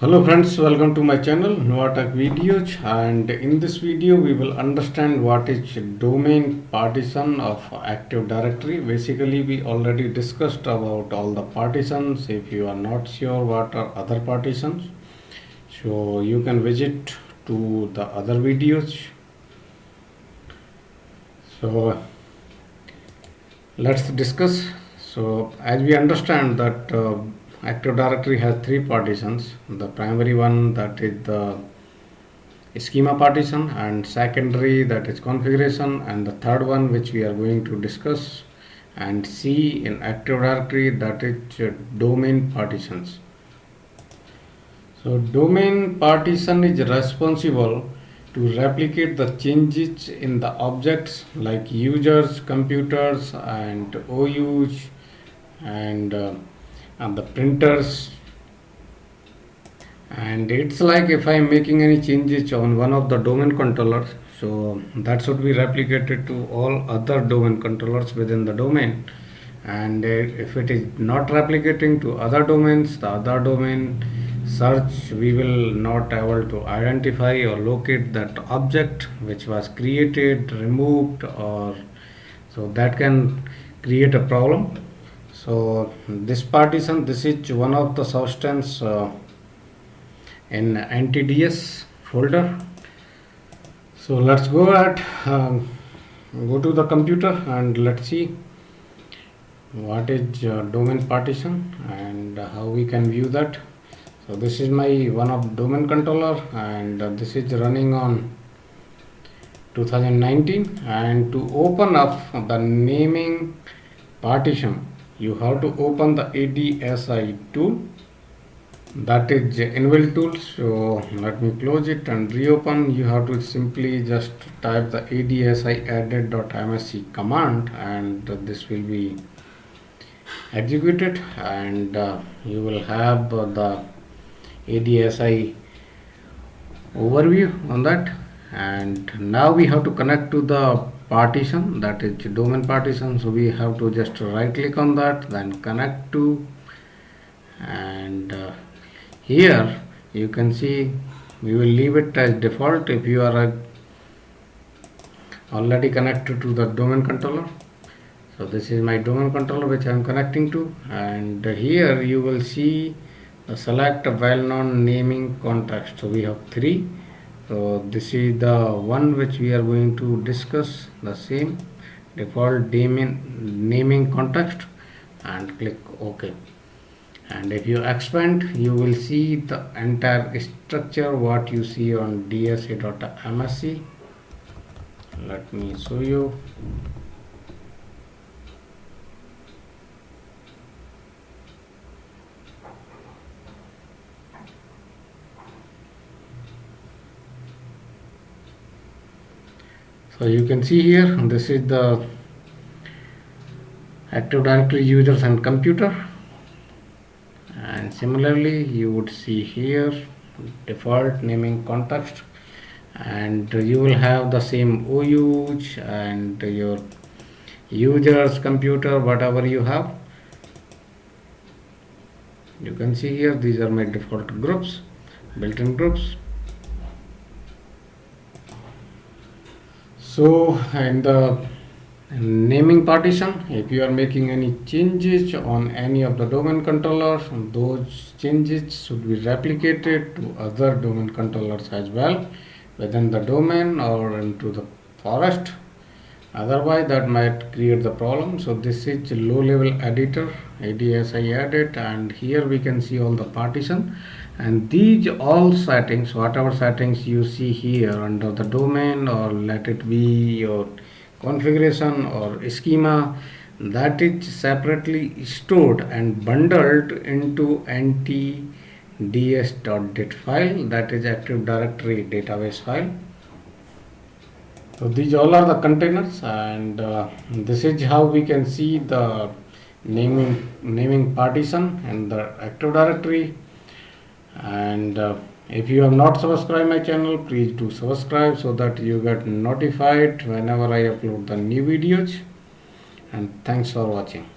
Hello friends, welcome to my channel Novatech Videos, and in this video we will understand what is domain partition of Active Directory. Basically we already discussed about all the partitions. If you are not sure what are other partitions, so you can visit to the other videos. So let's discuss. So as we understand that Active Directory has three partitions. The primary one, that is the schema partition, and secondary, that is configuration, and the third one which we are going to discuss and see in Active Directory, that is domain partitions. So domain partition is responsible to replicate the changes in the objects like users, computers, and OUs, and the printers. And it's like if I'm making any changes on one of the domain controllers, so that should be replicated to all other domain controllers within the domain. And if it is not replicating to other domains, the other domain search, we will not able to identify or locate that object which was created, removed, or so that can create a problem. So this partition, this is one of the substance in NTDS folder. So let's go ahead, go to the computer, and let's see what is domain partition and how we can view that. So this is my one of domain controller, and this is running on 2019. And to open up the naming partition, you have to open the ADSI tool, that is inbuilt tool. So let me close it and reopen. You have to simply just type the ADSI added.msc command, and this will be executed, and you will have the ADSI overview on that. And now we have to connect to the partition, that is domain partition. So we have to just right click on that, then connect to, and here you can see we will leave it as default if you are already connected to the domain controller. So this is my domain controller which I am connecting to, and here you will see the select well-known naming context. So we have three. So this is the one which we are going to discuss, the same default naming context, and click OK. And if you expand, you will see the entire structure what you see on dsa.msc. Let me show you. So you can see here, this is the Active Directory users and computer, and similarly you would see here default naming context, and you will have the same OUs and your users, computer, whatever you have. You can see here these are my default groups, built-in groups. So in the naming partition, if you are making any changes on any of the domain controllers, those changes should be replicated to other domain controllers as well within the domain or into the forest. Otherwise that might create the problem. So this is low level editor, ADSI edit, and here we can see all the partition, and these all settings, whatever settings you see here under the domain, or let it be your configuration or schema, that is separately stored and bundled into ntds.dat file, that is Active Directory database file. So these all are the containers, and this is how we can see the naming partition and the Active Directory. And if you have not subscribed my channel, please do subscribe so that you get notified whenever I upload the new videos. And thanks for watching.